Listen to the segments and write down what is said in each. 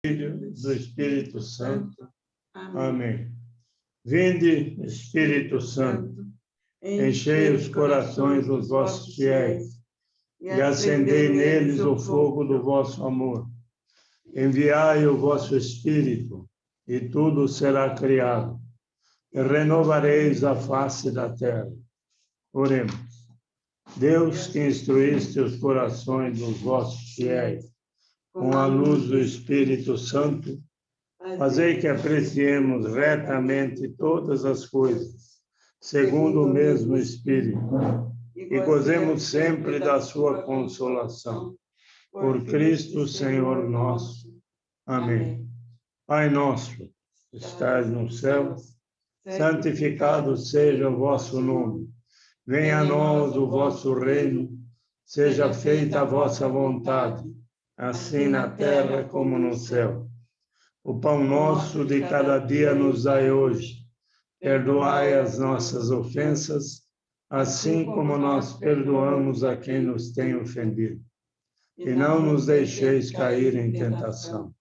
Filho, do Espírito Santo. Amém. Vinde, Espírito Santo, enchei os corações dos vossos fiéis e acendei neles o fogo do vosso amor. Enviai o vosso Espírito e tudo será criado e renovareis a face da terra. Oremos. Deus, que instruíste os corações dos vossos fiéis com a luz do Espírito Santo, fazei que apreciemos retamente todas as coisas, segundo o mesmo Espírito, e gozemos sempre da sua consolação. Por Cristo, Senhor nosso. Amém. Pai nosso, que estais no céu, santificado seja o vosso nome. Venha a nós o vosso reino, seja feita a vossa vontade, assim na terra como no céu. O pão nosso de cada dia nos dai hoje. Perdoai as nossas ofensas, assim como nós perdoamos a quem nos tem ofendido. E não nos deixeis cair em tentação,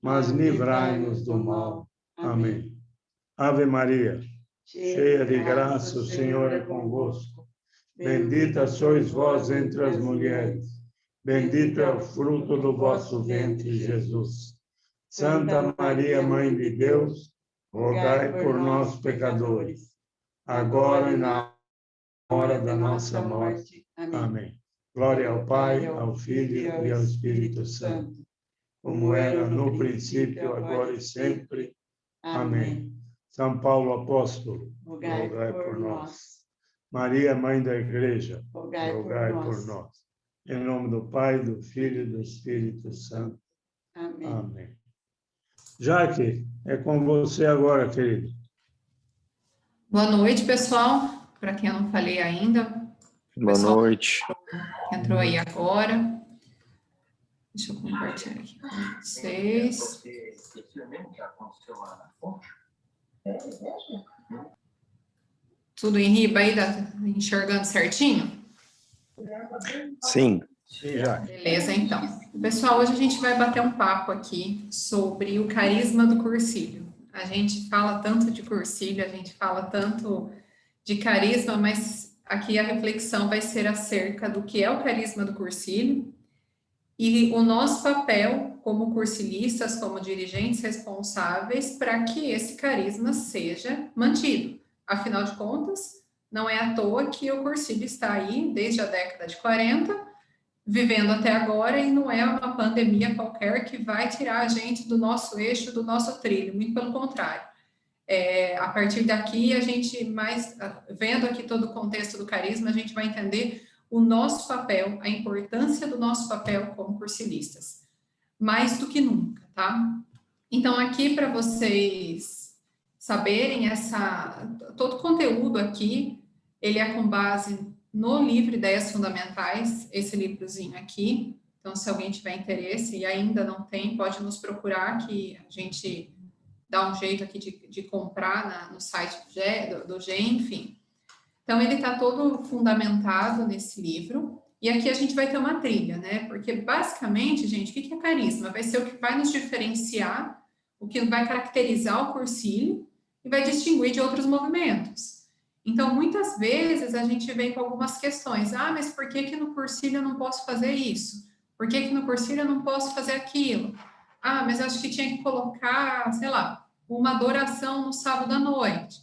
mas livrai-nos do mal. Amém. Ave Maria, cheia de graça, o Senhor é convosco. Bendita sois vós entre as mulheres. Bendito é o fruto do vosso ventre, Jesus. Santa Maria, Mãe de Deus, rogai por nós, pecadores, agora e na hora da nossa morte. Amém. Glória ao Pai, ao Filho e ao Espírito Santo, como era no princípio, agora e sempre. Amém. São Paulo Apóstolo, rogai por nós. Maria, Mãe da Igreja, rogai por nós. Em nome do Pai, do Filho e do Espírito Santo. Amém. Amém. Jaque, é com você agora, querido. Boa noite, pessoal. Para quem eu não falei ainda. Boa noite. Que entrou aí agora. Deixa eu compartilhar aqui com vocês. Tudo em riba aí, enxergando certinho? Sim. Beleza, então. Pessoal, hoje a gente vai bater um papo aqui sobre o carisma do cursilho. A gente fala tanto de cursilho, a gente fala tanto de carisma, mas aqui a reflexão vai ser acerca do que é o carisma do cursilho e o nosso papel como cursilistas, como dirigentes responsáveis para que esse carisma seja mantido. Afinal de contas, não é à toa que o cursilho está aí desde a década de 40, vivendo até agora, e não é uma pandemia qualquer que vai tirar a gente do nosso eixo, do nosso trilho, muito pelo contrário. A partir daqui, a gente vendo aqui todo o contexto do carisma, a gente vai entender o nosso papel, a importância do nosso papel como cursilistas, mais do que nunca, tá? Então, aqui para vocês saberem, todo o conteúdo aqui, ele é com base no livro Ideias Fundamentais, esse livrozinho aqui. Então, se alguém tiver interesse e ainda não tem, pode nos procurar, que a gente dá um jeito aqui de comprar no site do GEM, enfim. Então, ele está todo fundamentado nesse livro. E aqui a gente vai ter uma trilha, né? Porque, basicamente, gente, o que é carisma? Vai ser o que vai nos diferenciar, o que vai caracterizar o cursilho e vai distinguir de outros movimentos. Então, muitas vezes, a gente vem com algumas questões. Mas por que no cursilho eu não posso fazer isso? Por que no cursilho eu não posso fazer aquilo? Mas acho que tinha que colocar, sei lá, uma adoração no sábado à noite.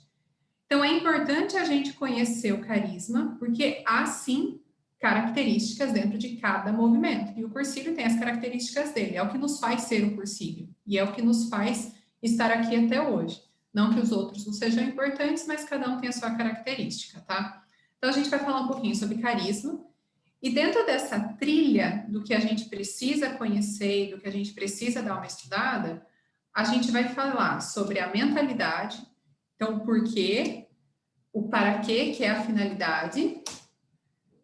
Então, é importante a gente conhecer o carisma, porque há, sim, características dentro de cada movimento. E o cursilho tem as características dele. É o que nos faz ser o cursilho. E é o que nos faz estar aqui até hoje. Não que os outros não sejam importantes, mas cada um tem a sua característica, tá? Então, a gente vai falar um pouquinho sobre carisma. E dentro dessa trilha do que a gente precisa conhecer e do que a gente precisa dar uma estudada, a gente vai falar sobre a mentalidade, então o porquê, o para quê, que é a finalidade.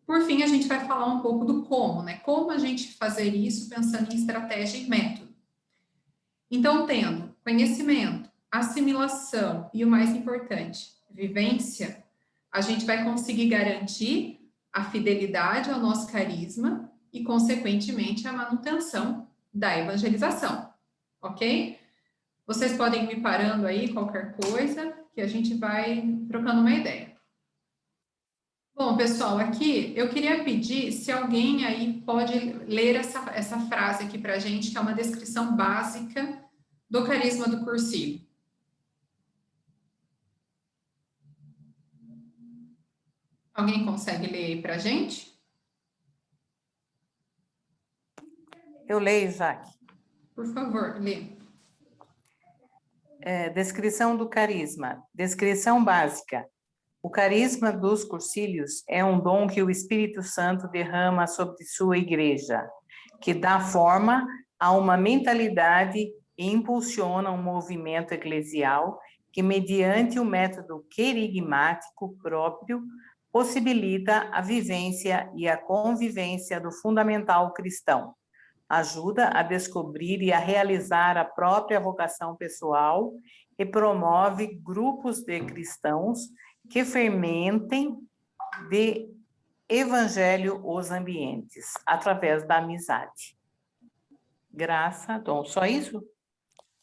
Por fim, a gente vai falar um pouco do como, né? Como a gente fazer isso pensando em estratégia e método. Então, tendo conhecimento, assimilação e o mais importante, vivência, a gente vai conseguir garantir a fidelidade ao nosso carisma e, consequentemente, a manutenção da evangelização. ok? Vocês podem ir me parando aí, qualquer coisa, que a gente vai trocando uma ideia. Bom, pessoal, aqui eu queria pedir se alguém aí pode ler essa frase aqui para a gente, que é uma descrição básica do carisma do Cursilho. Alguém consegue ler aí para a gente? Eu leio, Jaque. Por favor, lê. Descrição do carisma. Descrição básica. O carisma dos cursilhos é um dom que o Espírito Santo derrama sobre sua igreja, que dá forma a uma mentalidade e impulsiona um movimento eclesial que, mediante o método querigmático próprio, possibilita a vivência e a convivência do fundamental cristão. Ajuda a descobrir e a realizar a própria vocação pessoal e promove grupos de cristãos que fermentem de evangelho os ambientes, através da amizade. Graça, dom. Só isso?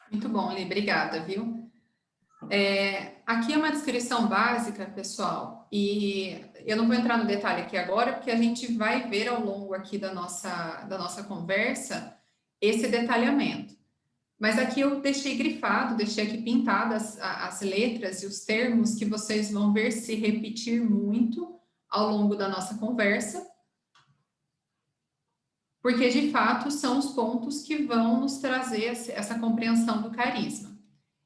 Muito bom, Lê, obrigada, viu? Aqui é uma descrição básica, pessoal, e eu não vou entrar no detalhe aqui agora, porque a gente vai ver ao longo aqui da nossa conversa esse detalhamento. Mas aqui eu deixei grifado, deixei aqui pintadas as letras e os termos que vocês vão ver se repetir muito ao longo da nossa conversa, porque de fato são os pontos que vão nos trazer essa compreensão do carisma.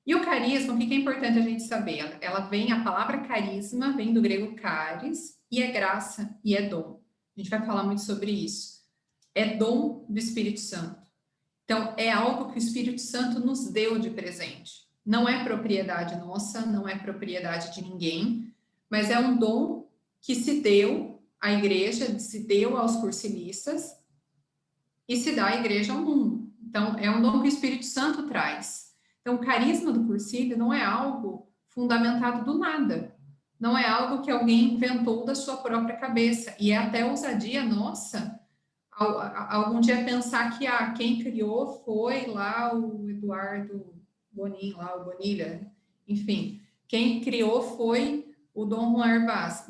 E o carisma, o que é importante a gente saber? A palavra carisma vem do grego caris, e é graça, e é dom. A gente vai falar muito sobre isso. É dom do Espírito Santo. Então, é algo que o Espírito Santo nos deu de presente. Não é propriedade nossa, não é propriedade de ninguém, mas é um dom que se deu à igreja, se deu aos cursilistas e se dá à igreja ao mundo. Então, é um dom que o Espírito Santo traz. Então, o carisma do cursilho não é algo fundamentado do nada. Não é algo que alguém inventou da sua própria cabeça. E é até ousadia nossa algum dia pensar que quem criou foi lá o Eduardo Bonin, lá o Bonilha, enfim, quem criou foi o Dom Juan Hervás.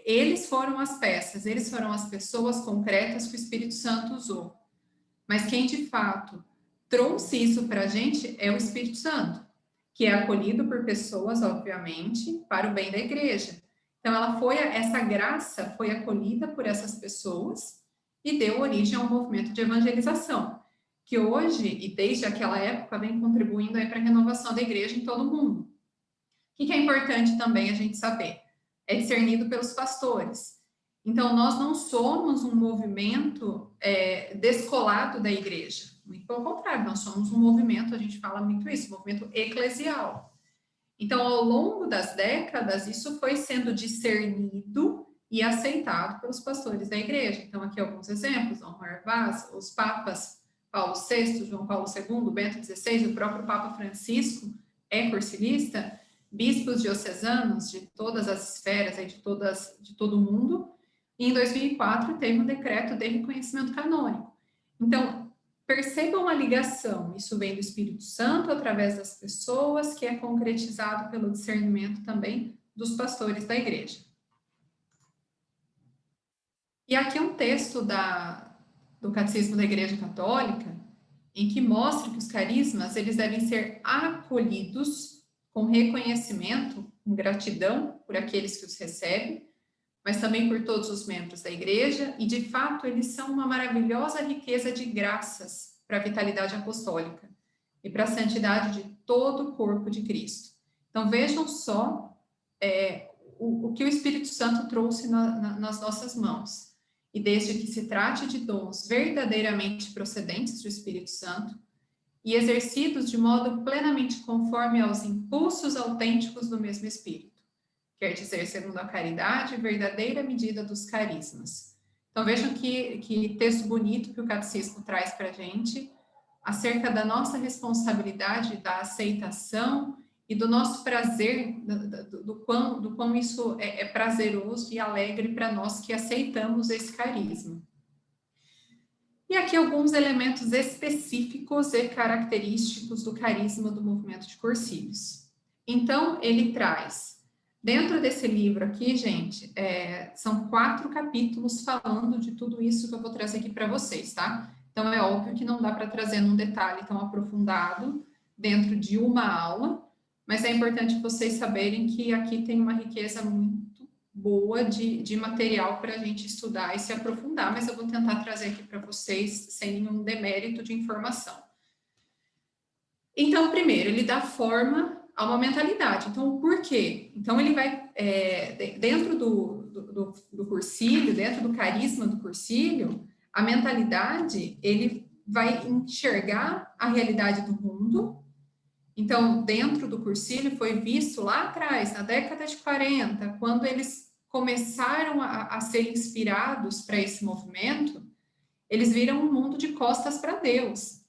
Eles foram as peças, eles foram as pessoas concretas que o Espírito Santo usou. Mas quem de fato trouxe isso para a gente é o Espírito Santo, que é acolhido por pessoas, obviamente, para o bem da igreja. Então, essa graça foi acolhida por essas pessoas e deu origem a um movimento de evangelização, que hoje, e desde aquela época, vem contribuindo para a renovação da igreja em todo o mundo. O que é importante também a gente saber? É discernido pelos pastores. Então, nós não somos um movimento descolado da igreja. Muito pelo contrário, nós somos um movimento, a gente fala muito isso, um movimento eclesial. Então, ao longo das décadas, isso foi sendo discernido e aceitado pelos pastores da igreja. Então, aqui alguns exemplos: Dom Juan Hervás, os papas Paulo VI, João Paulo II, Bento XVI, o próprio Papa Francisco é cursilista, bispos diocesanos de todas as esferas, de todo o mundo, e em 2004 teve um decreto de reconhecimento canônico. Então, percebam a ligação, isso vem do Espírito Santo através das pessoas, que é concretizado pelo discernimento também dos pastores da igreja. E aqui um texto do Catecismo da Igreja Católica, em que mostra que os carismas eles devem ser acolhidos com reconhecimento, com gratidão por aqueles que os recebem, mas também por todos os membros da igreja, e de fato eles são uma maravilhosa riqueza de graças para a vitalidade apostólica e para a santidade de todo o corpo de Cristo. Então vejam só o que o Espírito Santo trouxe nas nossas mãos. E desde que se trate de dons verdadeiramente procedentes do Espírito Santo e exercidos de modo plenamente conforme aos impulsos autênticos do mesmo Espírito, quer dizer, segundo a caridade, verdadeira medida dos carismas. Então vejam que texto bonito que o Catecismo traz para a gente acerca da nossa responsabilidade, da aceitação e do nosso prazer, do quão isso é prazeroso e alegre para nós que aceitamos esse carisma. E aqui alguns elementos específicos e característicos do carisma do movimento de Cursílios. Então, ele traz, dentro desse livro aqui, gente, são 4 capítulos falando de tudo isso que eu vou trazer aqui para vocês, tá? Então, é óbvio que não dá para trazer num detalhe tão aprofundado dentro de uma aula, mas é importante vocês saberem que aqui tem uma riqueza muito boa de material para a gente estudar e se aprofundar, mas eu vou tentar trazer aqui para vocês sem nenhum demérito de informação. Então, primeiro, ele dá forma a uma mentalidade. Então, por quê? Então, ele vai, dentro do cursílio, dentro do carisma do cursílio, a mentalidade, ele vai enxergar a realidade do mundo. Então, dentro do cursílio, foi visto lá atrás, na década de 40, quando eles começaram a ser inspirados para esse movimento, eles viram um mundo de costas para Deus.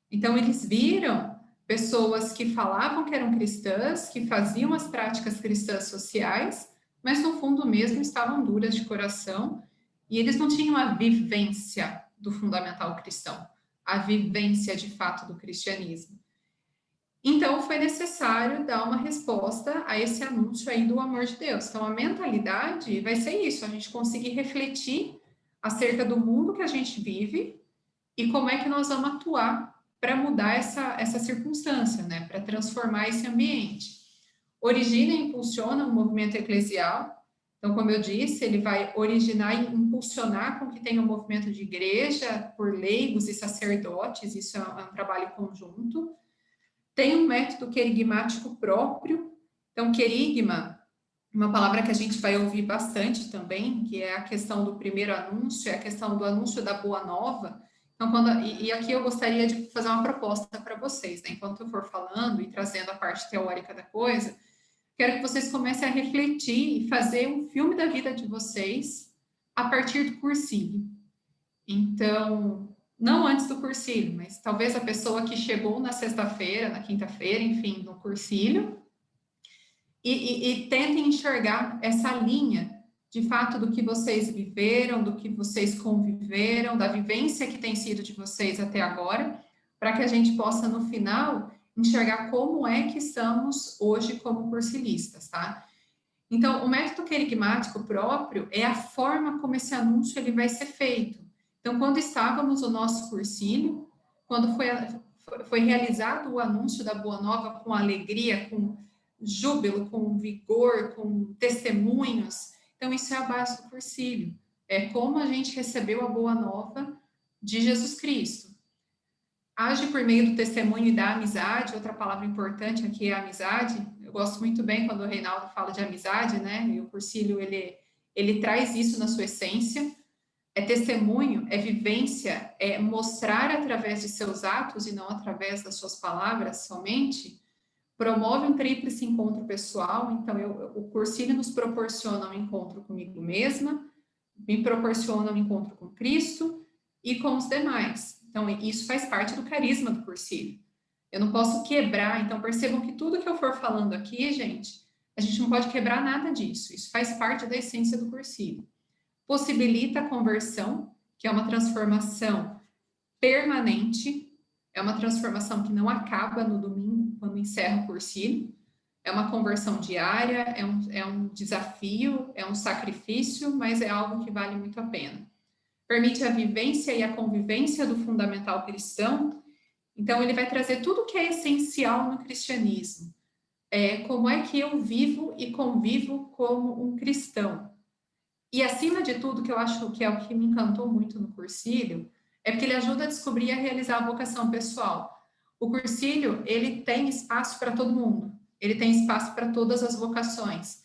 Então, eles viram pessoas que falavam que eram cristãs, que faziam as práticas cristãs sociais, mas no fundo mesmo estavam duras de coração, e eles não tinham a vivência do fundamental cristão, a vivência de fato do cristianismo. Então, foi necessário dar uma resposta a esse anúncio aí do amor de Deus. Então, a mentalidade vai ser isso, a gente conseguir refletir acerca do mundo que a gente vive e como é que nós vamos atuar para mudar essa circunstância, né? Para transformar esse ambiente. Origina e impulsiona um movimento eclesial. Então, como eu disse, ele vai originar e impulsionar com que tenha um movimento de igreja por leigos e sacerdotes, isso é um trabalho conjunto. Tem um método querigmático próprio. Então, querigma, uma palavra que a gente vai ouvir bastante também, que é a questão do primeiro anúncio, é a questão do anúncio da boa nova. Então, e aqui eu gostaria de fazer uma proposta para vocês, né? Enquanto eu for falando e trazendo a parte teórica da coisa, quero que vocês comecem a refletir e fazer um filme da vida de vocês a partir do cursílio. Então, não antes do cursílio, mas talvez a pessoa que chegou na sexta-feira, na quinta-feira, enfim, no cursílio, e tentem enxergar essa linha, de fato, do que vocês viveram, do que vocês conviveram, da vivência que tem sido de vocês até agora, para que a gente possa, no final, enxergar como é que estamos hoje como cursilistas, tá? Então, o método querigmático próprio é a forma como esse anúncio ele vai ser feito. Então, quando estávamos no nosso cursílio, quando foi realizado o anúncio da Boa Nova com alegria, com júbilo, com vigor, com testemunhos, então isso é a base do cursílio. É como a gente recebeu a Boa Nova de Jesus Cristo. Age por meio do testemunho e da amizade, outra palavra importante aqui é a amizade. Eu gosto muito bem quando o Reinaldo fala de amizade, né? E o cursílio, ele traz isso na sua essência. É testemunho, é vivência, é mostrar através de seus atos e não através das suas palavras somente. Promove um tríplice encontro pessoal. Então, o cursílio nos proporciona um encontro comigo mesma, me proporciona um encontro com Cristo e com os demais. Então, isso faz parte do carisma do cursílio. Eu não posso quebrar. Então, percebam que tudo que eu for falando aqui, gente, a gente não pode quebrar nada disso. Isso faz parte da essência do cursílio. Possibilita a conversão, que é uma transformação permanente, é uma transformação que não acaba no domingo, quando encerra o cursílio, é uma conversão diária, é um desafio, é um sacrifício, mas é algo que vale muito a pena. Permite a vivência e a convivência do fundamental cristão, então ele vai trazer tudo que é essencial no cristianismo. Como é que eu vivo e convivo como um cristão? E, acima de tudo, que eu acho que é o que me encantou muito no cursílio, é porque ele ajuda a descobrir e a realizar a vocação pessoal. O cursílio, ele tem espaço para todo mundo, ele tem espaço para todas as vocações.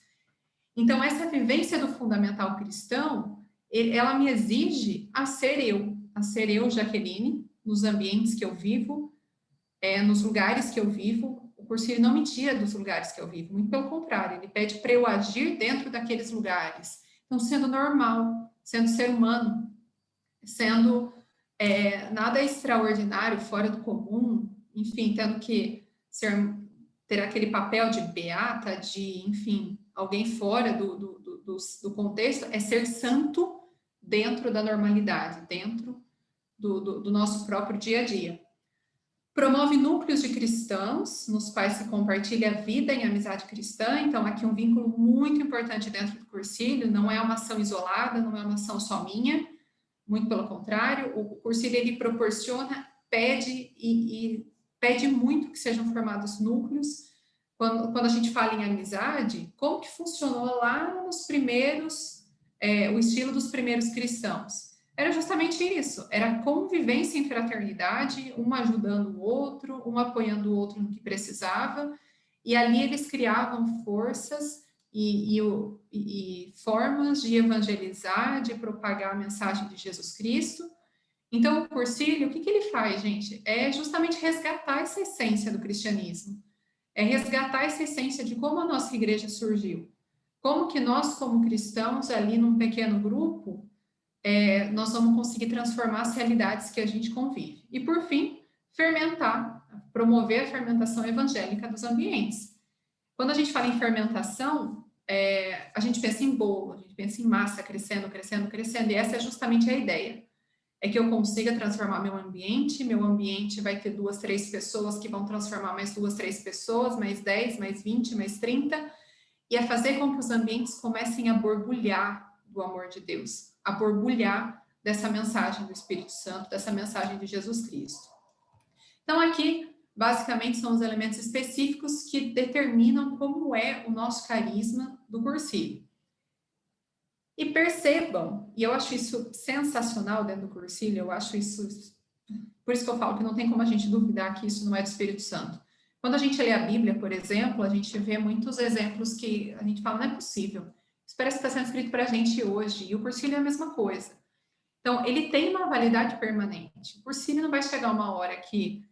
Então, essa vivência do fundamental cristão, ela me exige a ser eu, Jaqueline, nos ambientes que eu vivo, nos lugares que eu vivo. O cursílio não me tira dos lugares que eu vivo, muito pelo contrário, ele pede para eu agir dentro daqueles lugares. Então, sendo normal, sendo ser humano, sendo nada extraordinário, fora do comum, enfim, tendo que ter aquele papel de beata, de, enfim, alguém fora do contexto, é ser santo dentro da normalidade, dentro do nosso próprio dia a dia. Promove núcleos de cristãos, nos quais se compartilha a vida em amizade cristã. Então, aqui um vínculo muito importante dentro do Cursilho, não é uma ação isolada, não é uma ação só minha, muito pelo contrário, o Cursilho, ele proporciona, pede pede muito que sejam formados núcleos. Quando a gente fala em amizade, como que funcionou lá nos primeiros, o estilo dos primeiros cristãos? Era justamente isso, era convivência em fraternidade, um ajudando o outro, um apoiando o outro no que precisava, e ali eles criavam forças e formas de evangelizar, de propagar a mensagem de Jesus Cristo. Então, o Cursilho, o que ele faz, gente? É justamente resgatar essa essência do cristianismo, é resgatar essa essência de como a nossa igreja surgiu, como que nós, como cristãos, ali num pequeno grupo, nós vamos conseguir transformar as realidades que a gente convive. E, por fim, promover a fermentação evangélica dos ambientes. Quando a gente fala em fermentação, a gente pensa em bolo, a gente pensa em massa crescendo, crescendo, crescendo, e essa é justamente a ideia. É que eu consiga transformar meu ambiente vai ter 2, 3 pessoas que vão transformar mais 2, 3 pessoas, mais 10, mais 20, mais 30, e é fazer com que os ambientes comecem a borbulhar do amor de Deus, a borbulhar dessa mensagem do Espírito Santo, dessa mensagem de Jesus Cristo. Então, aqui, basicamente, são os elementos específicos que determinam como é o nosso carisma do Cursilho. E percebam, e eu acho isso sensacional dentro do Cursilho, eu acho isso, por isso que eu falo que não tem como a gente duvidar que isso não é do Espírito Santo. Quando a gente lê a Bíblia, por exemplo, a gente vê muitos exemplos que a gente fala, não é possível. Isso parece que está sendo escrito para a gente hoje, e o Cursilho é a mesma coisa. Então, ele tem uma validade permanente. O Cursilho não vai chegar uma hora que,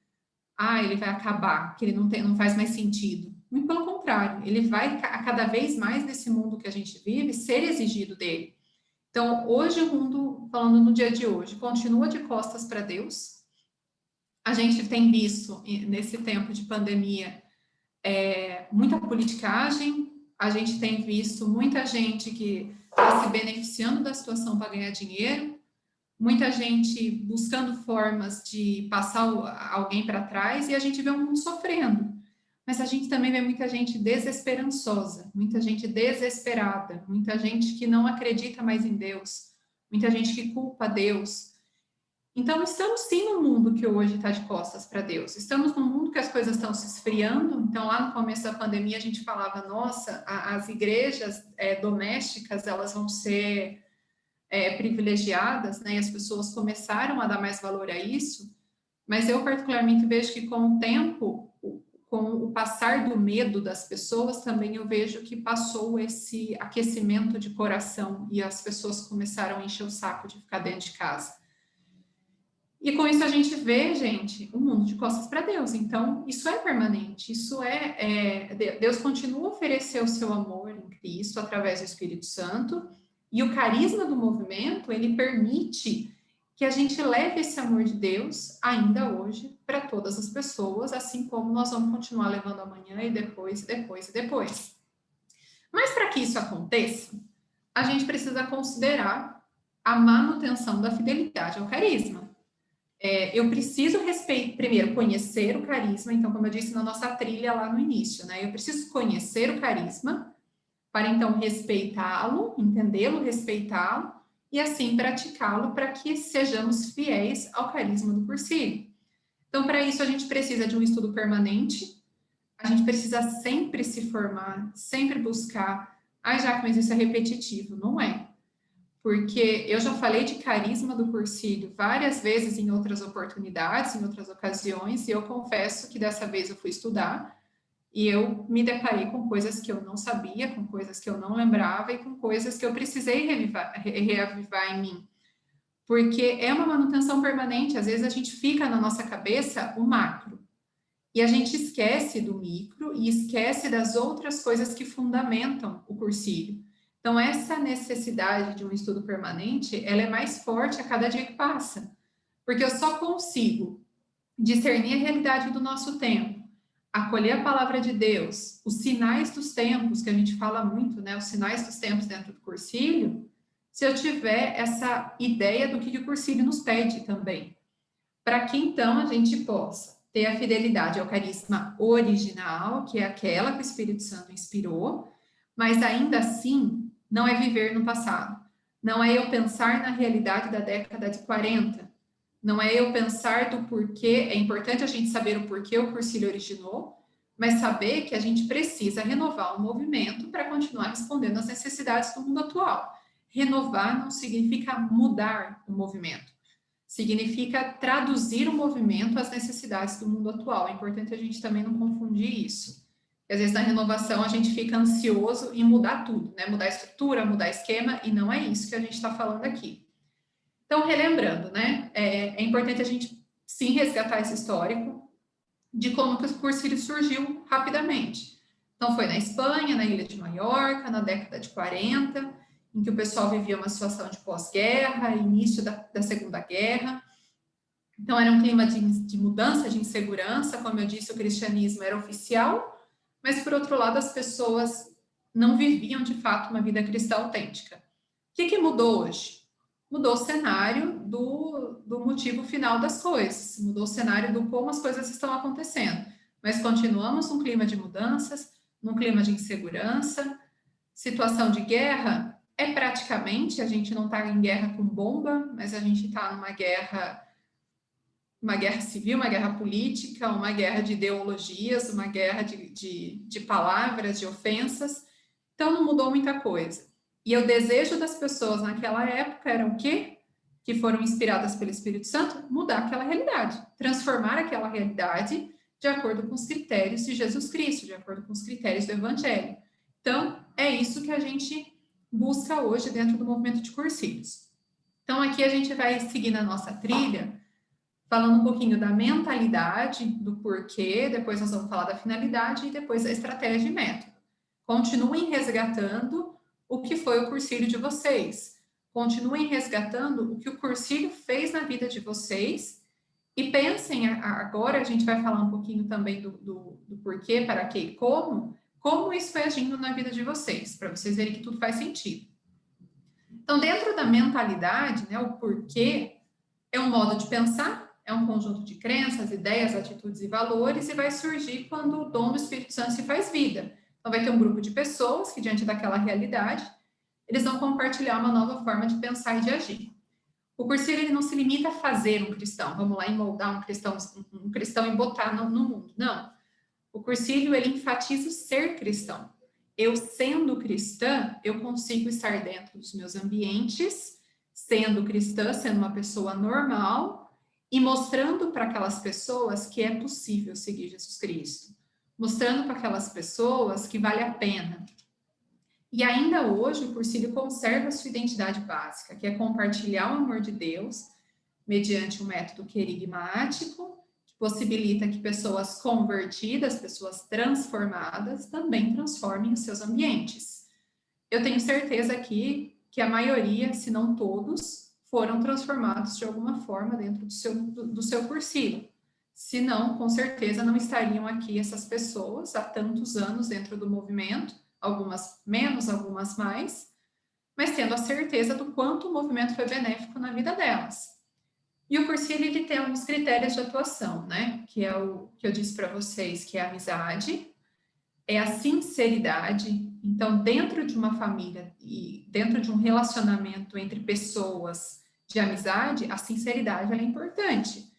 ele vai acabar, que ele não faz mais sentido. Muito pelo contrário, ele vai, a cada vez mais nesse mundo que a gente vive, ser exigido dele. Então, hoje o mundo, falando no dia de hoje, continua de costas para Deus. A gente tem visto, nesse tempo de pandemia, muita politicagem, a gente tem visto muita gente que está se beneficiando da situação para ganhar dinheiro, muita gente buscando formas de passar alguém para trás, e a gente vê o mundo sofrendo. Mas a gente também vê muita gente desesperançosa, muita gente desesperada, muita gente que não acredita mais em Deus, muita gente que culpa Deus. Então, estamos sim num mundo que hoje está de costas para Deus. Estamos num mundo que as coisas estão se esfriando. Então, lá no começo da pandemia, a gente falava, nossa, as igrejas domésticas, elas vão ser privilegiadas, né? E as pessoas começaram a dar mais valor a isso. Mas eu, particularmente, vejo que com o tempo, com o passar do medo das pessoas, também eu vejo que passou esse aquecimento de coração e as pessoas começaram a encher o saco de ficar dentro de casa. E com isso a gente vê, gente, um mundo de costas para Deus. Então, isso é permanente, Deus continua a oferecer o seu amor em Cristo através do Espírito Santo, e o carisma do movimento, ele permite que a gente leve esse amor de Deus ainda hoje para todas as pessoas, assim como nós vamos continuar levando amanhã e depois, e depois, e depois. Mas para que isso aconteça, a gente precisa considerar a manutenção da fidelidade ao carisma. Eu preciso primeiro conhecer o carisma, então, como eu disse na nossa trilha lá no início, né? Eu preciso conhecer o carisma para então respeitá-lo, entendê-lo, respeitá-lo, e assim praticá-lo para que sejamos fiéis ao carisma do Cursilho. Então, para isso, a gente precisa de um estudo permanente, a gente precisa sempre se formar, sempre buscar. Jaque, mas isso é repetitivo. Não é. Porque eu já falei de carisma do Cursilho várias vezes em outras oportunidades, em outras ocasiões, e eu confesso que dessa vez eu fui estudar e eu me deparei com coisas que eu não sabia, com coisas que eu não lembrava e com coisas que eu precisei reavivar em mim. Porque é uma manutenção permanente, às vezes a gente fica na nossa cabeça o macro, e a gente esquece do micro e esquece das outras coisas que fundamentam o Cursilho. Então, essa necessidade de um estudo permanente, ela é mais forte a cada dia que passa, porque eu só consigo discernir a realidade do nosso tempo, acolher a palavra de Deus, os sinais dos tempos, que a gente fala muito, né? Os sinais dos tempos dentro do Cursilho, se eu tiver essa ideia do que o Cursílio nos pede também, para que então a gente possa ter a fidelidade ao carisma original, que é aquela que o Espírito Santo inspirou, mas ainda assim não é viver no passado, não é eu pensar na realidade da década de 40, não é eu pensar do porquê, é importante a gente saber o porquê o Cursílio originou, mas saber que a gente precisa renovar o movimento para continuar respondendo às necessidades do mundo atual. Renovar não significa mudar o movimento, significa traduzir o movimento às necessidades do mundo atual. É importante a gente também não confundir isso. Porque, às vezes, na renovação, a gente fica ansioso em mudar tudo, né? Mudar a estrutura, mudar esquema, e não é isso que a gente está falando aqui. Então, relembrando, né? É importante a gente, sim, resgatar esse histórico de como que o Cursílio surgiu rapidamente. Então, foi na Espanha, na Ilha de Maiorca, na década de 40, em que o pessoal vivia uma situação de pós-guerra, início da Segunda Guerra. Então, era um clima de mudança, de insegurança. Como eu disse, o cristianismo era oficial, mas, por outro lado, as pessoas não viviam, de fato, uma vida cristã autêntica. O que mudou hoje? Mudou o cenário do motivo final das coisas, mudou o cenário do como as coisas estão acontecendo, mas continuamos num clima de mudanças, num clima de insegurança, situação de guerra, praticamente, a gente não está em guerra com bomba, mas a gente está numa guerra civil, uma guerra política, uma guerra de ideologias, uma guerra de palavras, de ofensas, então não mudou muita coisa. E o desejo das pessoas naquela época era o quê? Que foram inspiradas pelo Espírito Santo, mudar aquela realidade, transformar aquela realidade de acordo com os critérios de Jesus Cristo, de acordo com os critérios do Evangelho. Então, é isso que a gente busca hoje dentro do movimento de Cursílios. Então, aqui a gente vai seguir na nossa trilha, falando um pouquinho da mentalidade, do porquê, depois nós vamos falar da finalidade e depois da estratégia e método. Continuem resgatando o que foi o Cursílio de vocês. Continuem resgatando o que o Cursílio fez na vida de vocês e pensem, agora a gente vai falar um pouquinho também do porquê, para quê e como isso foi agindo na vida de vocês, para vocês verem que tudo faz sentido. Então, dentro da mentalidade, né, o porquê é um modo de pensar, é um conjunto de crenças, ideias, atitudes e valores, e vai surgir quando o dom do Espírito Santo se faz vida. Então, vai ter um grupo de pessoas que, diante daquela realidade, eles vão compartilhar uma nova forma de pensar e de agir. O Cursílio, ele não se limita a fazer um cristão, vamos lá e moldar um cristão e botar no mundo. Não. O Cursílio, ele enfatiza o ser cristão. Eu, sendo cristã, eu consigo estar dentro dos meus ambientes, sendo cristã, sendo uma pessoa normal, e mostrando para aquelas pessoas que é possível seguir Jesus Cristo. Mostrando para aquelas pessoas que vale a pena. E ainda hoje, o Cursílio conserva a sua identidade básica, que é compartilhar o amor de Deus mediante um método querigmático, que possibilita que pessoas convertidas, pessoas transformadas, também transformem os seus ambientes. Eu tenho certeza aqui que a maioria, se não todos, foram transformados de alguma forma dentro do seu Cursílio. Se não, com certeza não estariam aqui essas pessoas há tantos anos dentro do movimento, algumas menos, algumas mais, mas tendo a certeza do quanto o movimento foi benéfico na vida delas. E o Cursílio, ele tem alguns critérios de atuação, né? Que é o que eu disse para vocês, que é a amizade, é a sinceridade. Então, dentro de uma família e dentro de um relacionamento entre pessoas de amizade, a sinceridade ela é importante.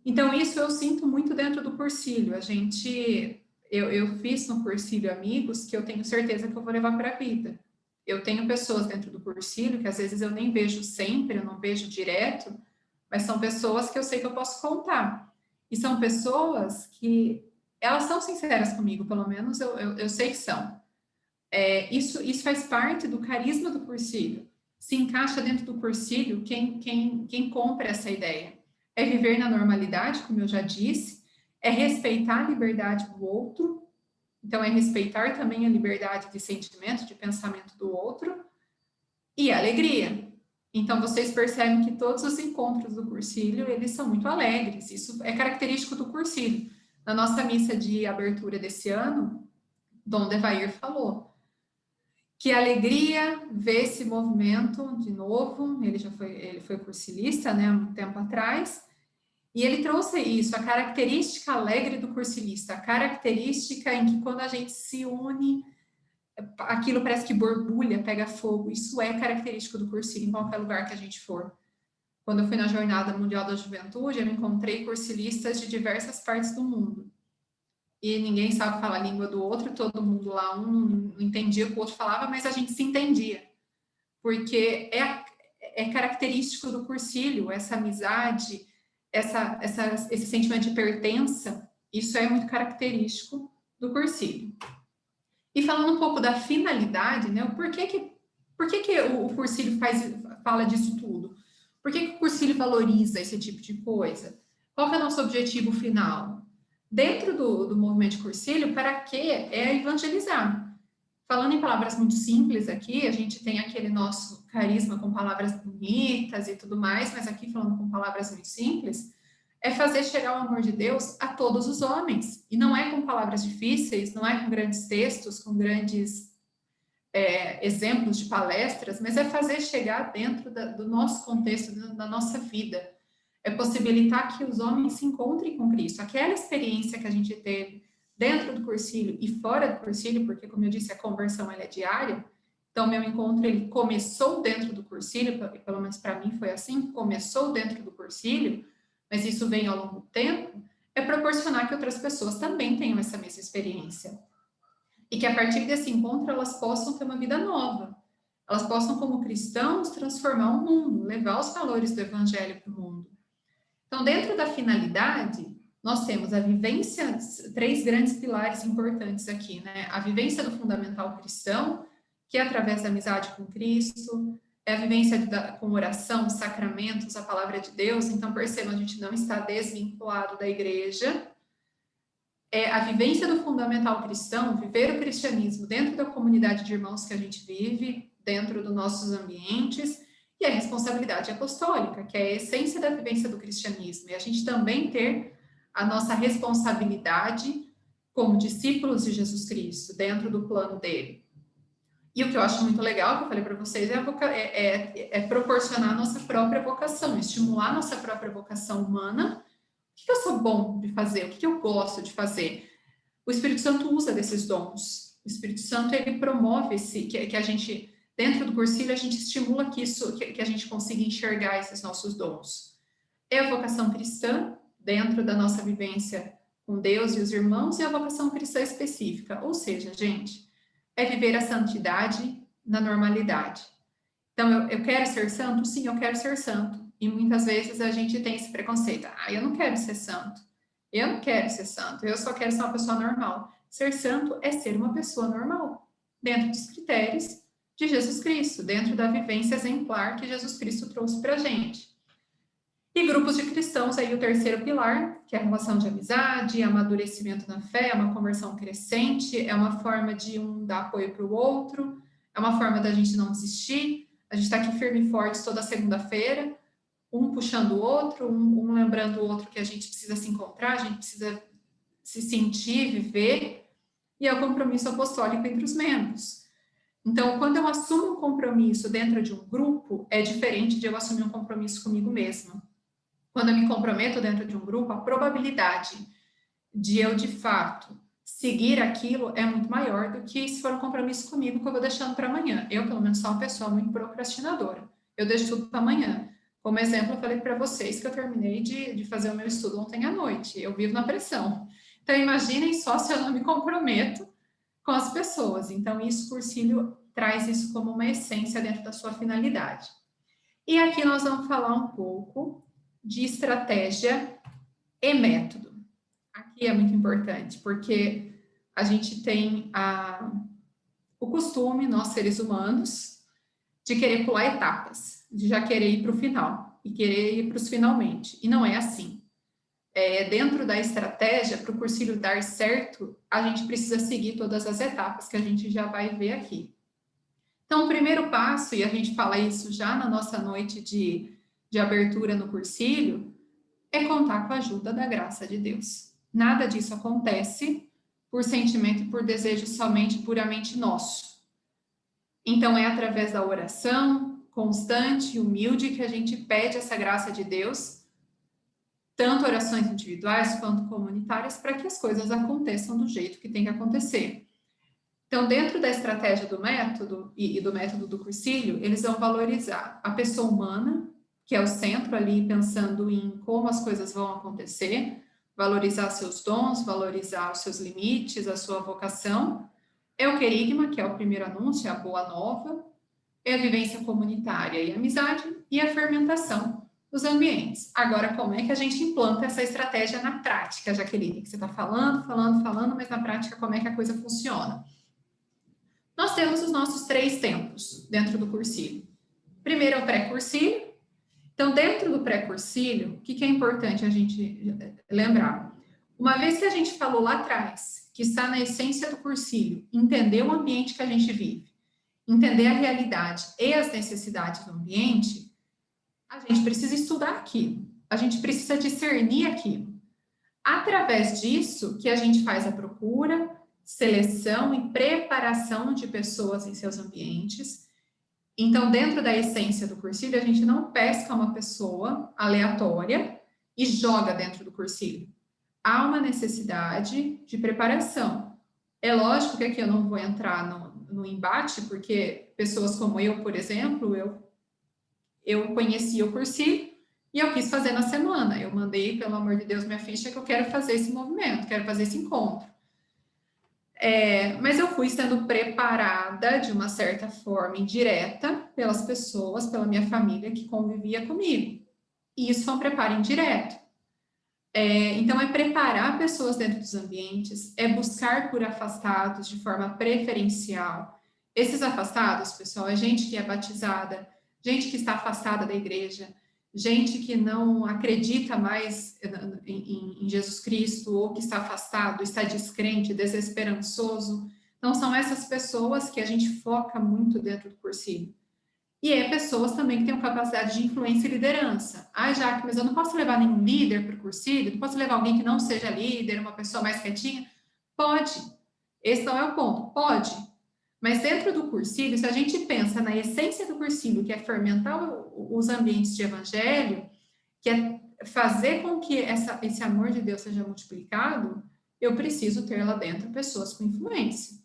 Então, isso eu sinto muito dentro do Cursílio. Eu fiz no Cursílio amigos que eu tenho certeza que eu vou levar para a vida. Eu tenho pessoas dentro do Cursílio que às vezes eu nem vejo sempre, eu não vejo direto, mas são pessoas que eu sei que eu posso contar. E são pessoas que, elas são sinceras comigo, pelo menos eu sei que são. Isso faz parte do carisma do Cursílio. Se encaixa dentro do Cursílio quem compra essa ideia. É viver na normalidade, como eu já disse, é respeitar a liberdade do outro, então é respeitar também a liberdade de sentimento, de pensamento do outro, e a alegria. Então, vocês percebem que todos os encontros do Cursílio, eles são muito alegres, isso é característico do Cursílio. Na nossa missa de abertura desse ano, Dom Devair falou Que alegria ver esse movimento de novo. Ele foi cursilista, né, há um tempo atrás, e ele trouxe isso, a característica alegre do cursilista, a característica em que quando a gente se une, aquilo parece que borbulha, pega fogo. Isso é característico do cursilho em qualquer lugar que a gente for. Quando eu fui na Jornada Mundial da Juventude, eu encontrei cursilistas de diversas partes do mundo. E ninguém sabe falar a língua do outro, todo mundo lá, um não entendia o que o outro falava, mas a gente se entendia. Porque é característico do cursilho, essa amizade, esse sentimento de pertença, isso é muito característico do cursilho. E falando um pouco da finalidade, né, por que o cursilho fala disso tudo? Por que o cursilho valoriza esse tipo de coisa? Qual que é o nosso objetivo final? Dentro do movimento de cursilho, para quê? É evangelizar. Falando em palavras muito simples aqui, a gente tem aquele nosso carisma com palavras bonitas e tudo mais, mas aqui falando com palavras muito simples, é fazer chegar o amor de Deus a todos os homens. E não é com palavras difíceis, não é com grandes textos, com grandes exemplos de palestras, mas é fazer chegar dentro do nosso contexto, da nossa vida. É possibilitar que os homens se encontrem com Cristo. Aquela experiência que a gente teve dentro do cursilho e fora do cursilho, porque, como eu disse, a conversão ela é diária. Então, meu encontro ele começou dentro do cursilho, pelo menos para mim foi assim, começou dentro do cursilho, mas isso vem ao longo do tempo, é proporcionar que outras pessoas também tenham essa mesma experiência. E que a partir desse encontro elas possam ter uma vida nova. Elas possam, como cristãos, transformar o mundo, levar os valores do evangelho para o mundo. Então, dentro da finalidade, nós temos a vivência, 3 grandes pilares importantes aqui, né? A vivência do fundamental cristão, que é através da amizade com Cristo, é a vivência com oração, sacramentos, a palavra de Deus. Então, percebam, a gente não está desvinculado da igreja. É a vivência do fundamental cristão, viver o cristianismo dentro da comunidade de irmãos que a gente vive, dentro dos nossos ambientes, e a responsabilidade apostólica, que é a essência da vivência do cristianismo, e a gente também ter a nossa responsabilidade como discípulos de Jesus Cristo, dentro do plano dele. E o que eu acho muito legal, que eu falei para vocês, é proporcionar a nossa própria vocação, estimular a nossa própria vocação humana. O que eu sou bom de fazer? O que eu gosto de fazer? O Espírito Santo usa desses dons. O Espírito Santo, ele promove que a gente... Dentro do cursilho, a gente estimula que a gente consiga enxergar esses nossos dons. É a vocação cristã, dentro da nossa vivência com Deus e os irmãos, e a vocação cristã específica. Ou seja, gente, é viver a santidade na normalidade. Então, eu quero ser santo? Sim, eu quero ser santo. E muitas vezes a gente tem esse preconceito. Eu não quero ser santo. Eu não quero ser santo. Eu só quero ser uma pessoa normal. Ser santo é ser uma pessoa normal, dentro dos critérios de Jesus Cristo, dentro da vivência exemplar que Jesus Cristo trouxe para a gente. E grupos de cristãos, aí o terceiro pilar, que é a relação de amizade, amadurecimento na fé, uma conversão crescente, é uma forma de um dar apoio para o outro, é uma forma da gente não desistir, a gente está aqui firme e forte toda segunda-feira, um puxando o outro, um lembrando o outro que a gente precisa se encontrar, a gente precisa se sentir, viver, e é o compromisso apostólico entre os membros. Então, quando eu assumo um compromisso dentro de um grupo, é diferente de eu assumir um compromisso comigo mesma. Quando eu me comprometo dentro de um grupo, a probabilidade de eu, de fato, seguir aquilo é muito maior do que se for um compromisso comigo que eu vou deixando para amanhã. Eu, pelo menos, sou uma pessoa muito procrastinadora. Eu deixo tudo para amanhã. Como exemplo, eu falei para vocês que eu terminei de fazer o meu estudo ontem à noite. Eu vivo na pressão. Então, imaginem só se eu não me comprometo com as pessoas. Então, isso, cursilho traz isso como uma essência dentro da sua finalidade. E aqui nós vamos falar um pouco de estratégia e método. Aqui é muito importante, porque a gente tem o costume, nós seres humanos, de querer pular etapas, de já querer ir para o final, e querer ir para os finalmente. E não é assim. Dentro da estratégia, para o cursilho dar certo, a gente precisa seguir todas as etapas que a gente já vai ver aqui. Então, o primeiro passo, e a gente fala isso já na nossa noite de abertura no cursilho, é contar com a ajuda da graça de Deus. Nada disso acontece por sentimento e por desejo somente puramente nosso. Então, é através da oração constante e humilde que a gente pede essa graça de Deus, tanto orações individuais quanto comunitárias, para que as coisas aconteçam do jeito que tem que acontecer. Então, dentro da estratégia do método e do método do cursilho, eles vão valorizar a pessoa humana, que é o centro ali, pensando em como as coisas vão acontecer, valorizar seus dons, valorizar os seus limites, a sua vocação. É o querigma, que é o primeiro anúncio, é a boa nova, é a vivência comunitária e a amizade, e a fermentação dos ambientes. Agora, como é que a gente implanta essa estratégia na prática, Jaqueline? Que você está falando, mas na prática, como é que a coisa funciona? Nós temos os nossos 3 tempos dentro do cursilho. Primeiro é o pré-cursilho. Então, dentro do pré-cursilho, o que é importante a gente lembrar? Uma vez que a gente falou lá atrás, que está na essência do cursilho, entender o ambiente que a gente vive, entender a realidade e as necessidades do ambiente, a gente precisa estudar aquilo, a gente precisa discernir aquilo. Através disso, que a gente faz a procura, seleção e preparação de pessoas em seus ambientes. Então, dentro da essência do cursilho, a gente não pesca uma pessoa aleatória e joga dentro do cursilho. Há uma necessidade de preparação. É lógico que aqui eu não vou entrar no embate, porque pessoas como eu, por exemplo, eu conhecia o cursilho e eu quis fazer na semana. Eu mandei, pelo amor de Deus, minha ficha que eu quero fazer esse movimento, quero fazer esse encontro. Mas eu fui sendo preparada de uma certa forma indireta pelas pessoas, pela minha família que convivia comigo. E isso foi um preparo indireto. Então, é preparar pessoas dentro dos ambientes, é buscar por afastados de forma preferencial. Esses afastados, pessoal, é gente que é batizada, gente que está afastada da igreja, gente que não acredita mais em Jesus Cristo, ou que está afastado, está descrente, desesperançoso. Então, são essas pessoas que a gente foca muito dentro do cursilho. E pessoas também que têm capacidade de influência e liderança. Jaque, mas eu não posso levar nenhum líder para o cursilho? Não posso levar alguém que não seja líder, uma pessoa mais quietinha? Pode. Esse não é o ponto. Pode. Mas dentro do cursilho, se a gente pensa na essência do cursilho, que é fermentar os ambientes de evangelho, que é fazer com que esse amor de Deus seja multiplicado, eu preciso ter lá dentro pessoas com influência.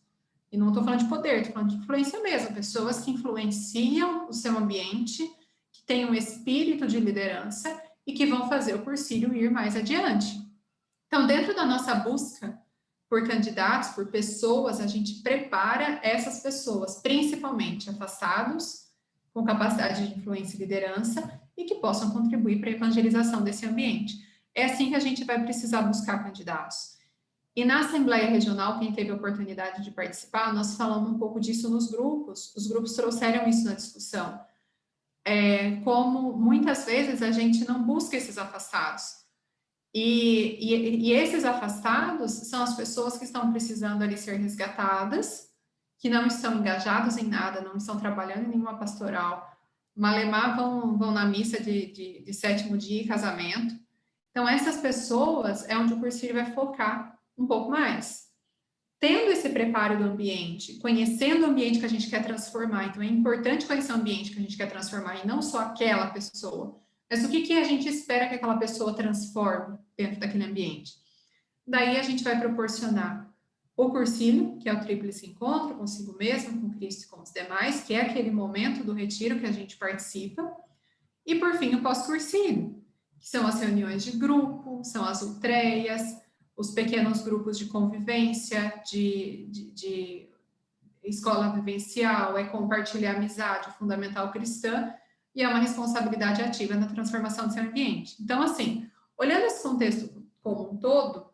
E não estou falando de poder, estou falando de influência mesmo, pessoas que influenciam o seu ambiente, que têm um espírito de liderança e que vão fazer o cursilho ir mais adiante. Então, dentro da nossa busca por candidatos, por pessoas, a gente prepara essas pessoas, principalmente afastados, com capacidade de influência e liderança, e que possam contribuir para a evangelização desse ambiente. É assim que a gente vai precisar buscar candidatos. E na Assembleia Regional, quem teve a oportunidade de participar, nós falamos um pouco disso nos grupos, os grupos trouxeram isso na discussão. Como muitas vezes a gente não busca esses afastados. E esses afastados são as pessoas que estão precisando ali ser resgatadas, que não estão engajados em nada, não estão trabalhando em nenhuma pastoral, malemar vão na missa de 7º dia e casamento. Então, essas pessoas é onde o cursilho vai focar um pouco mais. Tendo esse preparo do ambiente, conhecendo o ambiente que a gente quer transformar, então é importante conhecer o ambiente que a gente quer transformar e não só aquela pessoa, mas o que a gente espera que aquela pessoa transforme dentro daquele ambiente. Daí a gente vai proporcionar o cursilho, que é o tríplice encontro consigo mesmo, com Cristo e com os demais, que é aquele momento do retiro que a gente participa, e por fim o pós-cursilho, que são as reuniões de grupo, são as ultreias, os pequenos grupos de convivência, de escola vivencial, compartilhar amizade fundamental cristã, e é uma responsabilidade ativa na transformação do seu ambiente. Então, assim, olhando esse contexto como um todo,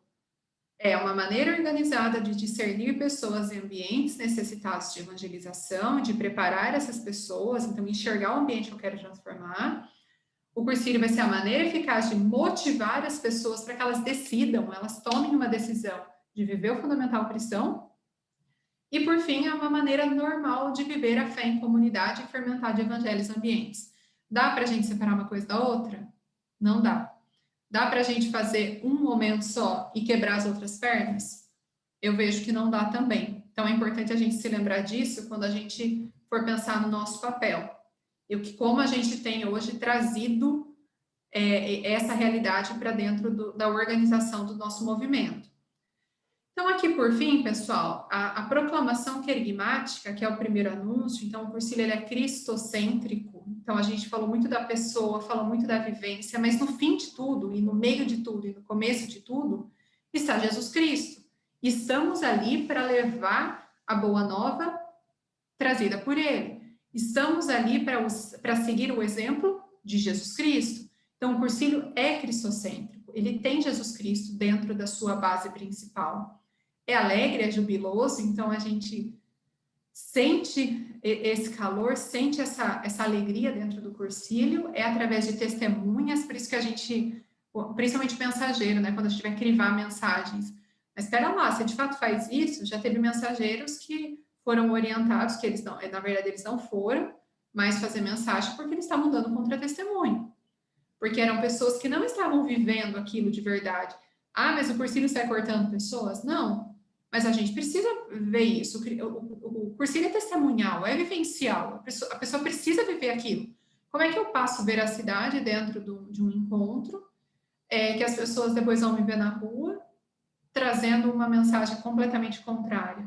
é uma maneira organizada de discernir pessoas e ambientes necessitados de evangelização, de preparar essas pessoas, então enxergar o ambiente que eu quero transformar. O cursilho vai ser a maneira eficaz de motivar as pessoas para que elas decidam, elas tomem uma decisão de viver o fundamental cristão. E, por fim, é uma maneira normal de viver a fé em comunidade e fermentar de evangelhos ambientes. Dá para a gente separar uma coisa da outra? Não dá. Dá para a gente fazer um momento só e quebrar as outras pernas? Eu vejo que não dá também. Então, é importante a gente se lembrar disso quando a gente for pensar no nosso papel. E como a gente tem hoje trazido essa realidade para dentro da organização do nosso movimento. Então, aqui por fim, pessoal, a proclamação querigmática, que é o primeiro anúncio, então o cursilho ele é cristocêntrico, então a gente falou muito da pessoa, falou muito da vivência, mas no fim de tudo, e no meio de tudo, e no começo de tudo, está Jesus Cristo. Estamos ali para levar a boa nova trazida por ele. Estamos ali para seguir o exemplo de Jesus Cristo. Então, o cursilho é cristocêntrico, ele tem Jesus Cristo dentro da sua base principal. É alegre, é jubiloso, então a gente sente esse calor, sente essa alegria dentro do cursilho, é através de testemunhas, por isso que a gente, principalmente mensageiro, né, quando a gente vai crivar mensagens, mas espera lá, você de fato faz isso? Já teve mensageiros que foram orientados, que eles não, na verdade eles não foram mais fazer mensagem porque eles estavam dando contra-testemunho, porque eram pessoas que não estavam vivendo aquilo de verdade. Ah, mas o cursilho está cortando pessoas? Não, mas a gente precisa ver isso. O cursilho é testemunhal, é vivencial. A pessoa precisa viver aquilo. Como é que eu passo veracidade dentro de um encontro que as pessoas depois vão me ver na rua trazendo uma mensagem completamente contrária?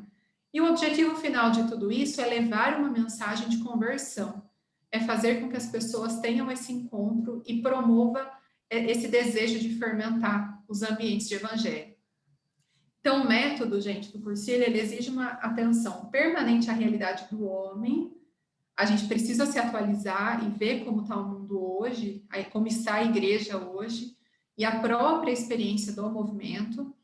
E o objetivo final de tudo isso é levar uma mensagem de conversão. É fazer com que as pessoas tenham esse encontro e promova esse desejo de fermentar os ambientes de evangelho. Então, o método, gente, do cursilho, ele exige uma atenção permanente à realidade do homem. A gente precisa se atualizar e ver como está o mundo hoje, como está a igreja hoje, e a própria experiência do movimento.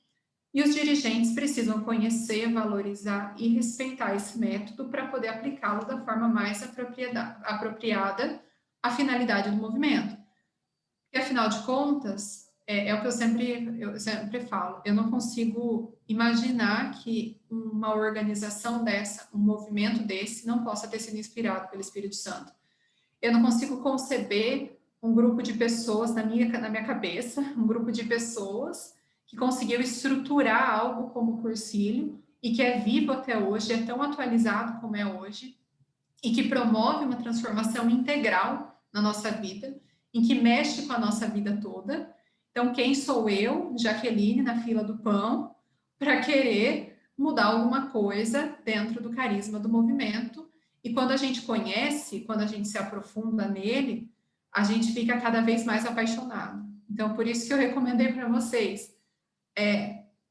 E os dirigentes precisam conhecer, valorizar e respeitar esse método para poder aplicá-lo da forma mais apropriada à finalidade do movimento. E, afinal de contas, é o que eu sempre falo, eu não consigo imaginar que uma organização dessa, um movimento desse, não possa ter sido inspirado pelo Espírito Santo. Eu não consigo conceber um grupo de pessoas na minha cabeça, um grupo de pessoas que conseguiu estruturar algo como o cursilho e que é vivo até hoje, é tão atualizado como é hoje, e que promove uma transformação integral na nossa vida, em que mexe com a nossa vida toda. Então, quem sou eu, Jaqueline, na fila do pão, para querer mudar alguma coisa dentro do carisma do movimento? E quando a gente conhece, quando a gente se aprofunda nele, a gente fica cada vez mais apaixonado. Então, por isso que eu recomendei para vocês,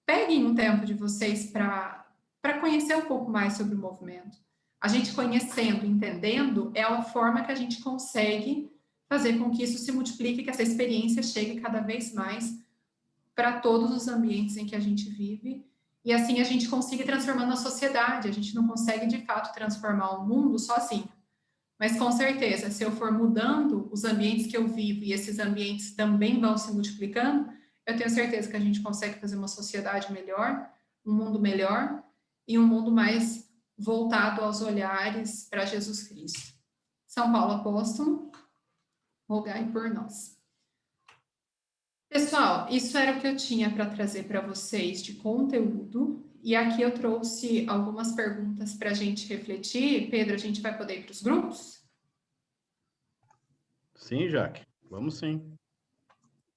peguem um tempo de vocês para conhecer um pouco mais sobre o movimento. A gente conhecendo, entendendo, é a forma que a gente consegue fazer com que isso se multiplique, que essa experiência chegue cada vez mais para todos os ambientes em que a gente vive, e assim a gente consiga ir transformando a sociedade. A gente não consegue, de fato, transformar o mundo sozinho, mas com certeza, se eu for mudando os ambientes que eu vivo e esses ambientes também vão se multiplicando, eu tenho certeza que a gente consegue fazer uma sociedade melhor, um mundo melhor e um mundo mais voltado aos olhares para Jesus Cristo. São Paulo Apóstolo, rogai por nós. Pessoal, isso era o que eu tinha para trazer para vocês de conteúdo, e aqui eu trouxe algumas perguntas para a gente refletir. Pedro, a gente vai poder ir para os grupos? Sim, Jaque, vamos sim.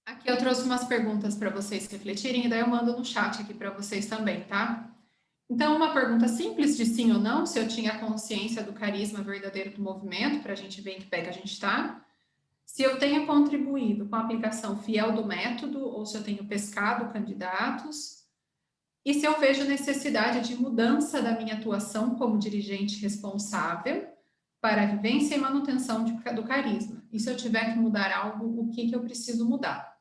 Aqui eu trouxe umas perguntas para vocês refletirem, e daí eu mando no chat aqui para vocês também, tá? Então, uma pergunta simples de sim ou não, se eu tinha consciência do carisma verdadeiro do movimento, para a gente ver em que pé que a gente está. Se eu tenho contribuído com a aplicação fiel do método, ou se eu tenho pescado candidatos. E se eu vejo necessidade de mudança da minha atuação como dirigente responsável para a vivência e manutenção do carisma. E se eu tiver que mudar algo, o que eu preciso mudar?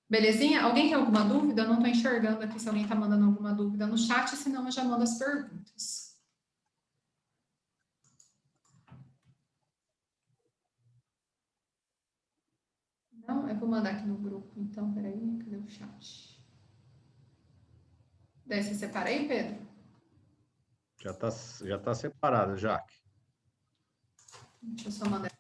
Belezinha? Alguém tem alguma dúvida? Eu não estou enxergando aqui se alguém está mandando alguma dúvida no chat, senão eu já mando as perguntas. Não, eu vou mandar aqui no grupo, então, peraí, cadê o chat? Daí você separa aí, Pedro? Já tá separado, Jaque. Deixa eu só mandar.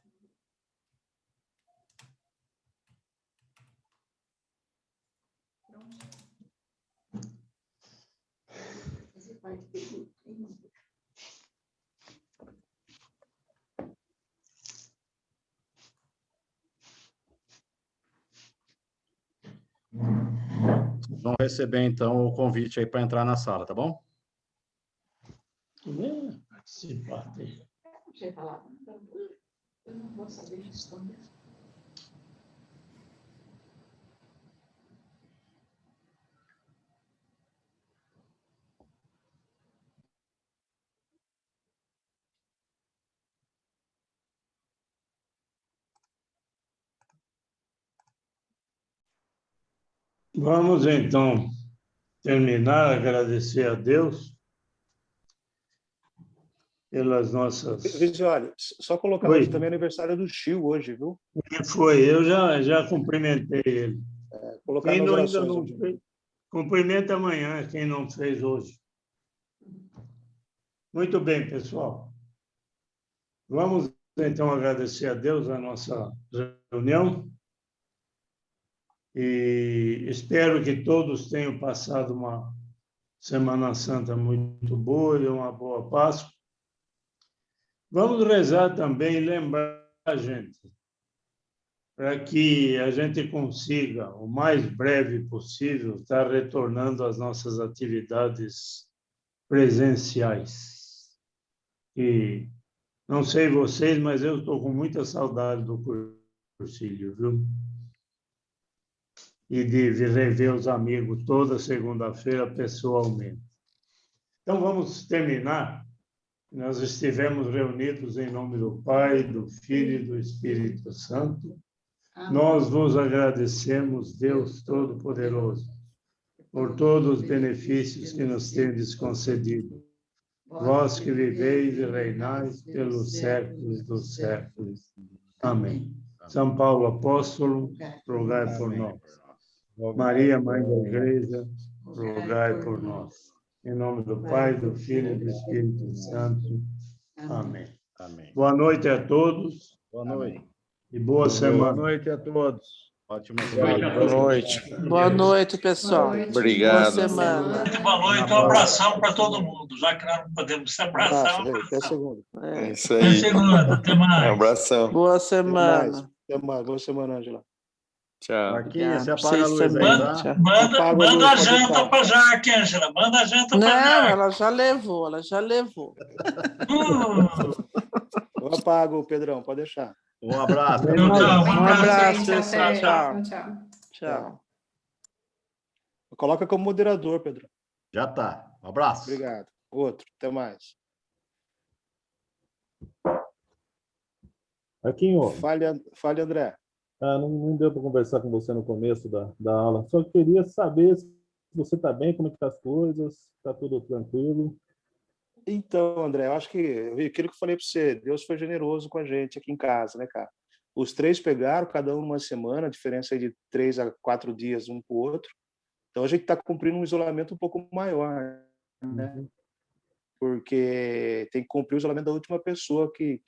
Pronto. vão receber, então, o convite aí para entrar na sala, tá bom? Participar dele. Eu não vou saber responder. Vamos, então, terminar, agradecer a Deus pelas nossas... Visioli, só colocar Oi. hoje também é aniversário do Chiu hoje, viu? Foi, eu já cumprimentei ele. Colocar Quem nas não, ainda orações não hoje. fez, cumprimenta amanhã, quem não fez hoje. Muito bem, pessoal. Vamos, então, agradecer a Deus a nossa reunião e espero que todos tenham passado uma Semana Santa muito boa e uma boa Páscoa. Vamos rezar também e lembrar a gente, para que a gente consiga, o mais breve possível, estar retornando às nossas atividades presenciais. E não sei vocês, mas eu estou com muita saudade do cursilho, viu? E de rever os amigos toda segunda-feira pessoalmente. Então, vamos terminar. Nós estivemos reunidos em nome do Pai, do Filho e do Espírito Santo. Nós vos agradecemos, Deus Todo-Poderoso, por todos os benefícios que nos tendes concedido. Vós que viveis e reinais pelos séculos dos séculos. Amém. São Paulo Apóstolo, rogai por nós. Maria, Mãe da Igreja, rogai por nós. Em nome do Pai, do Filho e do Espírito Santo. Amém. Amém. Boa noite a todos Boa noite. e boa semana. Boa noite a todos. Ótima Obrigado. Boa noite. Boa noite, pessoal. Boa noite. Obrigado. Boa semana. Boa noite, um abração para todo mundo. Já que nós não podemos se abraçar, um Até abração. segunda. É isso Até aí. segunda, até mais. Um abração. Boa semana. Até mais. Boa semana, Ângela. Tchau. Marquinhos, você Obrigada. apaga a luz Vocês aí, também. tá? Tchau. Manda Apaga a luz, a pode janta deixar. para Jaque, Ângela. Manda a janta Não, para Jaque. ela já levou, ela já levou. Eu apago, Pedrão, pode deixar. Um abraço. Tchau, Um um abraço, Gente, pessoal. até. Tchau. Tchau. Tchau. Coloca como moderador, Pedrão. Já tá. Um abraço. Obrigado. Outro. Até mais. Marquinho, Fale, André. não deu para conversar com você no começo da aula. Só queria saber se você está bem, como é que tá as coisas, está tudo tranquilo. Então, André, eu acho que aquilo que eu falei para você, Deus foi generoso com a gente aqui em casa, né, cara? Os três pegaram, cada um uma semana, diferença aí de 3 a 4 dias um para o outro. Então, a gente está cumprindo um isolamento um pouco maior, né? Porque tem que cumprir o isolamento da última pessoa que